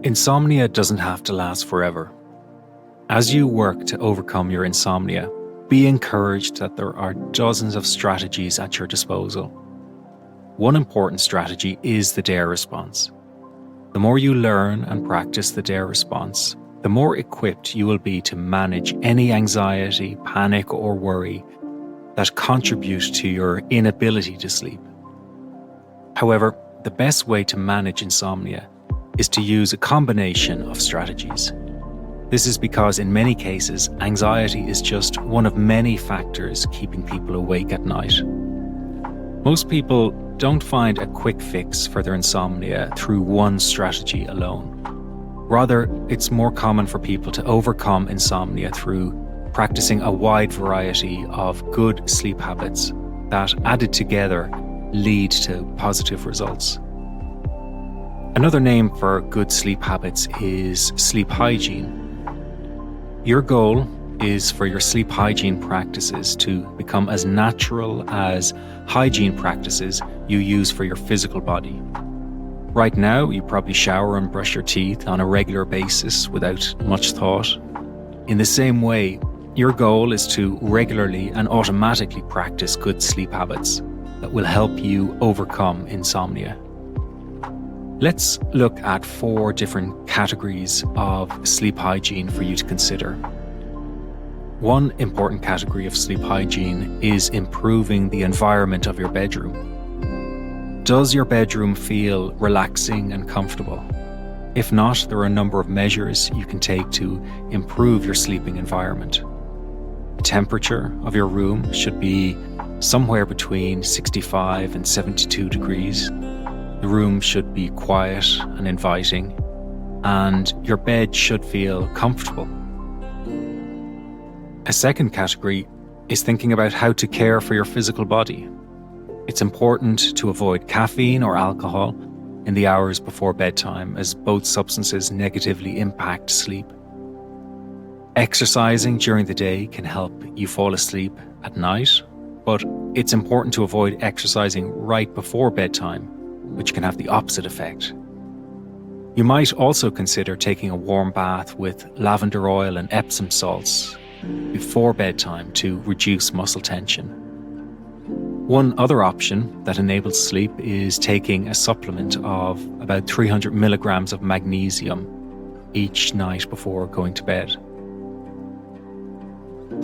Insomnia doesn't have to last forever. As you work to overcome your insomnia, be encouraged that there are dozens of strategies at your disposal. One important strategy is the DARE response. The more you learn and practice the DARE response, the more equipped you will be to manage any anxiety, panic, or worry that contribute to your inability to sleep. However, the best way to manage insomnia is to use a combination of strategies. This is because in many cases, anxiety is just one of many factors keeping people awake at night. Most people don't find a quick fix for their insomnia through one strategy alone. Rather, it's more common for people to overcome insomnia through practicing a wide variety of good sleep habits that, added together, lead to positive results. Another name for good sleep habits is sleep hygiene. Your goal is for your sleep hygiene practices to become as natural as hygiene practices you use for your physical body. Right now, you probably shower and brush your teeth on a regular basis without much thought. In the same way, your goal is to regularly and automatically practice good sleep habits that will help you overcome insomnia. Let's look at 4 different categories of sleep hygiene for you to consider. One important category of sleep hygiene is improving the environment of your bedroom. Does your bedroom feel relaxing and comfortable? If not, there are a number of measures you can take to improve your sleeping environment. The temperature of your room should be somewhere between 65 and 72 degrees. The room should be quiet and inviting, and your bed should feel comfortable. A second category is thinking about how to care for your physical body. It's important to avoid caffeine or alcohol in the hours before bedtime, as both substances negatively impact sleep. Exercising during the day can help you fall asleep at night, but it's important to avoid exercising right before bedtime, which can have the opposite effect. You might also consider taking a warm bath with lavender oil and Epsom salts before bedtime to reduce muscle tension. One other option that enables sleep is taking a supplement of about 300 milligrams of magnesium each night before going to bed.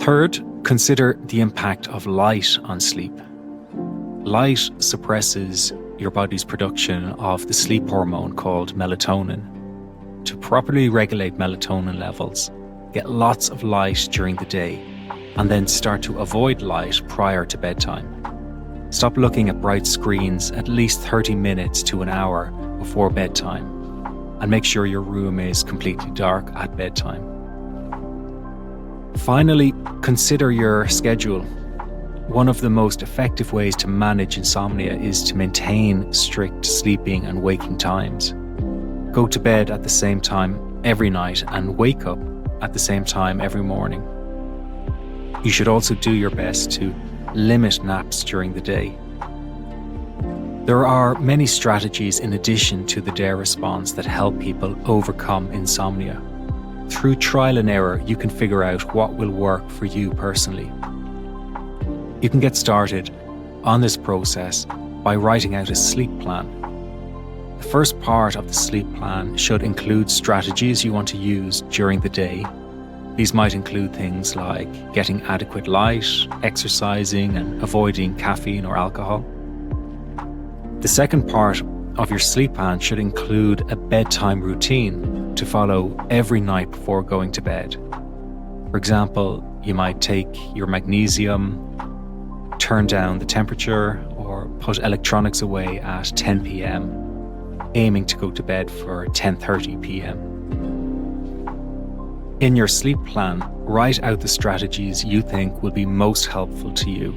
Third, consider the impact of light on sleep. Light suppresses your body's production of the sleep hormone called melatonin. To properly regulate melatonin levels, get lots of light during the day and then start to avoid light prior to bedtime. Stop looking at bright screens at least 30 minutes to an hour before bedtime, and make sure your room is completely dark at bedtime. Finally, consider your schedule. One of the most effective ways to manage insomnia is to maintain strict sleeping and waking times. Go to bed at the same time every night and wake up at the same time every morning. You should also do your best to limit naps during the day. There are many strategies in addition to the DARE response that help people overcome insomnia. Through trial and error, you can figure out what will work for you personally. You can get started on this process by writing out a sleep plan. The first part of the sleep plan should include strategies you want to use during the day. These might include things like getting adequate light, exercising, and avoiding caffeine or alcohol. The second part of your sleep plan should include a bedtime routine to follow every night before going to bed. For example, you might take your magnesium, turn down the temperature, or put electronics away at 10 p.m., aiming to go to bed for 10:30 p.m. In your sleep plan, write out the strategies you think will be most helpful to you.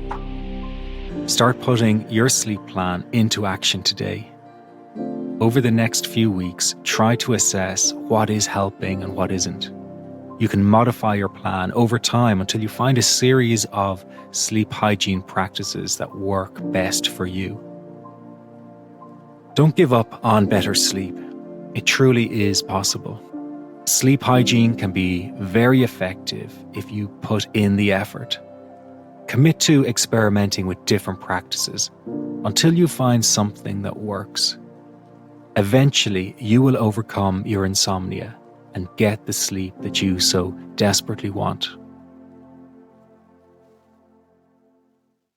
Start putting your sleep plan into action today. Over the next few weeks, try to assess what is helping and what isn't. You can modify your plan over time until you find a series of sleep hygiene practices that work best for you. Don't give up on better sleep. It truly is possible. Sleep hygiene can be very effective if you put in the effort. Commit to experimenting with different practices until you find something that works. Eventually, you will overcome your insomnia and get the sleep that you so desperately want.